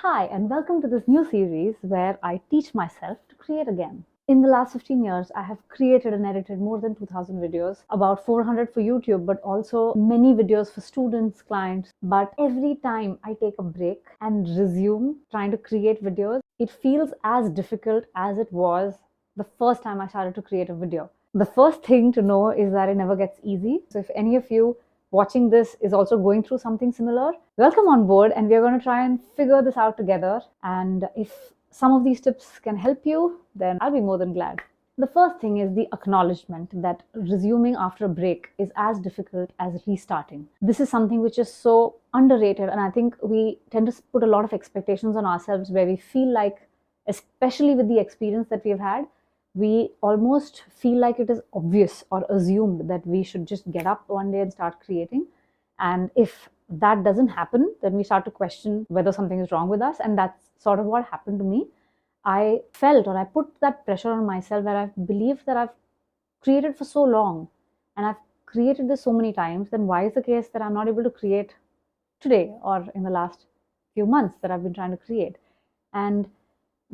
Hi, and welcome to this new series where I teach myself to create again. In the last 15 years, I have created and edited more than 2000 videos, about 400 for YouTube, but also many videos for students, clients. But every time I take a break and resume trying to create videos, it feels as difficult as it was the first time I started to create a video. The first thing to know is that it never gets easy. So if any of you watching this is also going through something similar, welcome on board, and we are going to try and figure this out together. And if some of these tips can help you, then I'll be more than glad. The first thing is the acknowledgement that resuming after a break is as difficult as restarting. This is something which is so underrated, and I think we tend to put a lot of expectations on ourselves where we feel like, especially with the experience that we've had, we almost feel like it is obvious or assumed that we should just get up one day and start creating. And if that doesn't happen, then we start to question whether something is wrong with us. And that's sort of what happened to me. I felt, or I put that pressure on myself where I believed that I've created for so long and I've created this so many times, then why is the case that I'm not able to create today or in the last few months that I've been trying to create? And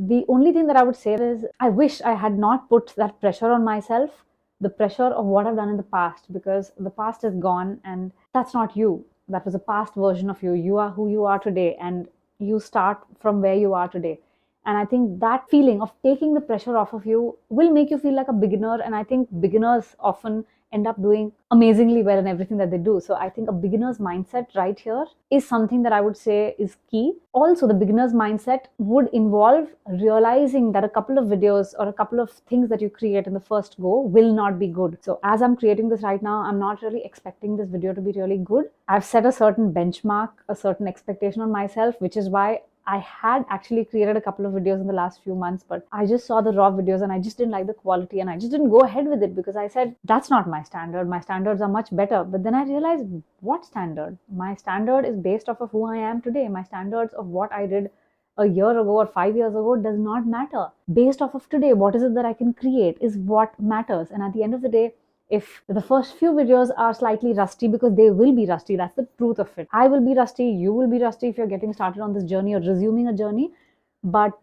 the only thing that I would say is I wish I had not put that pressure on myself, the pressure of what I've done in the past, because the past is gone and that's not you. That was a past version of you. You are who you are today, and you start from where you are today. And I think that feeling of taking the pressure off of you will make you feel like a beginner. And I think beginners often end up doing amazingly well in everything that they do. So I think a beginner's mindset right here is something that I would say is key. Also, the beginner's mindset would involve realizing that a couple of videos or a couple of things that you create in the first go will not be good. So as I'm creating this right now, I'm not really expecting this video to be really good. I've set a certain benchmark, a certain expectation on myself, which is why I had actually created a couple of videos in the last few months, but I just saw the raw videos and I just didn't like the quality and I just didn't go ahead with it because I said, that's not my standard. My standards are much better. But then I realized, what standard? My standard is based off of who I am today. My standards of what I did a year ago or 5 years ago does not matter. Based off of today, what is it that I can create is what matters. And at the end of the day, if the first few videos are slightly rusty, because they will be rusty, that's the truth of it. I will be rusty, you will be rusty if you're getting started on this journey or resuming a journey, but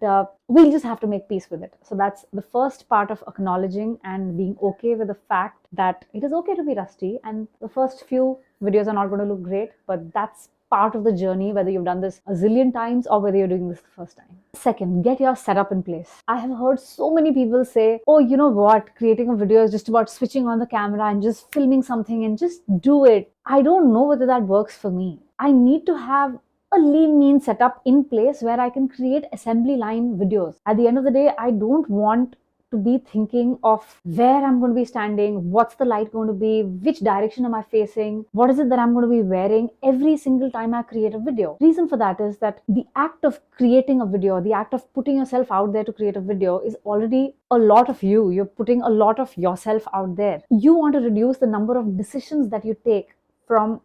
we'll just have to make peace with it. So that's the first part of acknowledging and being okay with the fact that it is okay to be rusty, and the first few videos are not going to look great, but that's part of the journey, whether you've done this a zillion times or whether you're doing this the first time. Second, get your setup in place. I have heard so many people say, oh, you know what, creating a video is just about switching on the camera and just filming something and just do it. I don't know whether that works for me. I need to have a lean mean setup in place where I can create assembly line videos. At the end of the day, I don't want to be thinking of where I'm going to be standing, what's the light going to be, which direction am I facing, what is it that I'm going to be wearing every single time I create a video. Reason for that is that the act of creating a video, the act of putting yourself out there to create a video is already a lot of you. You're putting a lot of yourself out there. You want to reduce the number of decisions that you take from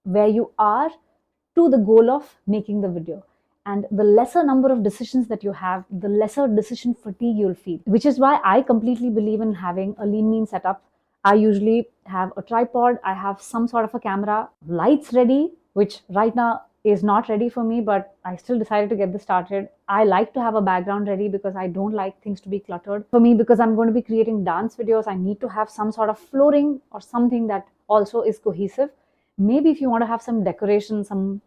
where you are to the goal of making the video. And the lesser number of decisions that you have, the lesser decision fatigue you'll feel, which is why I completely believe in having a lean mean setup. I usually have a tripod, I have some sort of a camera, lights ready, which right now is not ready for me, but I still decided to get this started. I like to have a background ready because I don't like things to be cluttered. For me, because I'm going to be creating dance videos, I need to have some sort of flooring or something that also is cohesive. Maybe if you want to have some decoration, some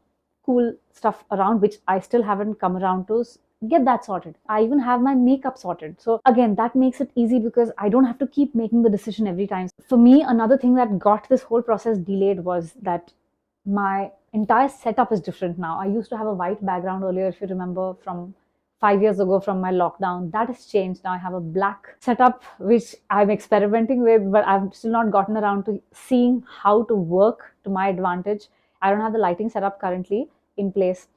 cool stuff around, which I still haven't come around to, get that sorted. I even have my makeup sorted. So again, that makes it easy because I don't have to keep making the decision every time. For me, another thing that got this whole process delayed was that my entire setup is different now. I used to have a white background earlier, if you remember, from 5 years ago from my lockdown. That has changed. Now I have a black setup, which I'm experimenting with, but I've still not gotten around to seeing how to work to my advantage. I don't have the lighting setup currently in place.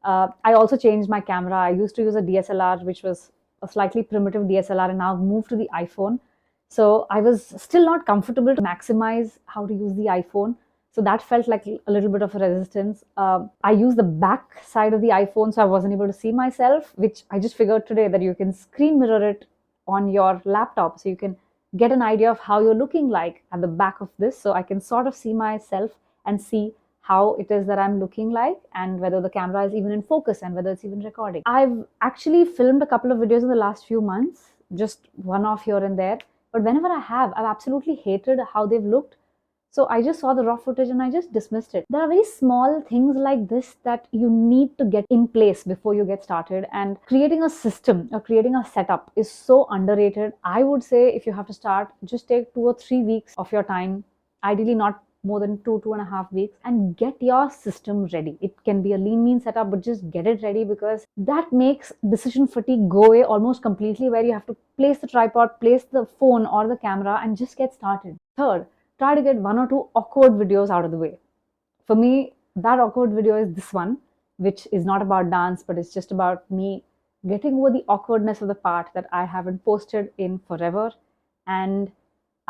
I also changed my camera. I used to use a DSLR, which was a slightly primitive DSLR, and now I've moved to the iPhone. So I was still not comfortable to maximize how to use the iPhone. So that felt like a little bit of a resistance. I use the back side of the iPhone, so I wasn't able to see myself, which I just figured today that you can screen mirror it on your laptop. So you can get an idea of how you're looking like at the back of this. So I can sort of see myself and see how it is that I'm looking like, and whether the camera is even in focus and whether it's even recording. I've actually filmed a couple of videos in the last few months, just one off here and there. But whenever I have, I've absolutely hated how they've looked. So I just saw the raw footage and I just dismissed it. There are very small things like this that you need to get in place before you get started. And creating a system or creating a setup is so underrated. I would say if you have to start, just take 2 or 3 weeks of your time, ideally not more than 2.5 weeks, and get your system ready. It can be a lean mean setup, but just get it ready, because that makes decision fatigue go away almost completely, where you have to place the tripod, place the phone or the camera, and just get started. Third, try to get 1 or 2 awkward videos out of the way. For me, that awkward video is this one, which is not about dance, but it's just about me getting over the awkwardness of the part that I haven't posted in forever. And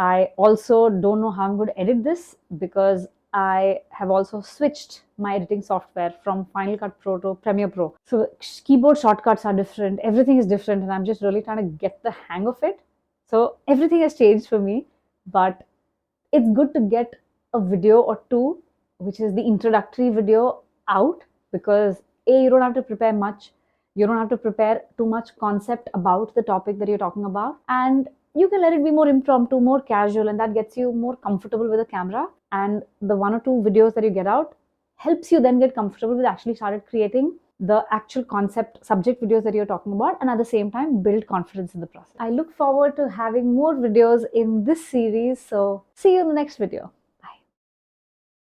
I also don't know how I'm going to edit this, because I have also switched my editing software from Final Cut Pro to Premiere Pro. So keyboard shortcuts are different, everything is different, and I'm just really trying to get the hang of it. So everything has changed for me, but it's good to get a video or two, which is the introductory video, out, because you don't have to prepare much. You don't have to prepare too much concept about the topic that you're talking about, and you can let it be more impromptu, more casual, and that gets you more comfortable with the camera. And the 1 or 2 videos that you get out helps you then get comfortable with actually started creating the actual concept subject videos that you're talking about, and at the same time build confidence in the process. I look forward to having more videos in this series, so see you in the next video.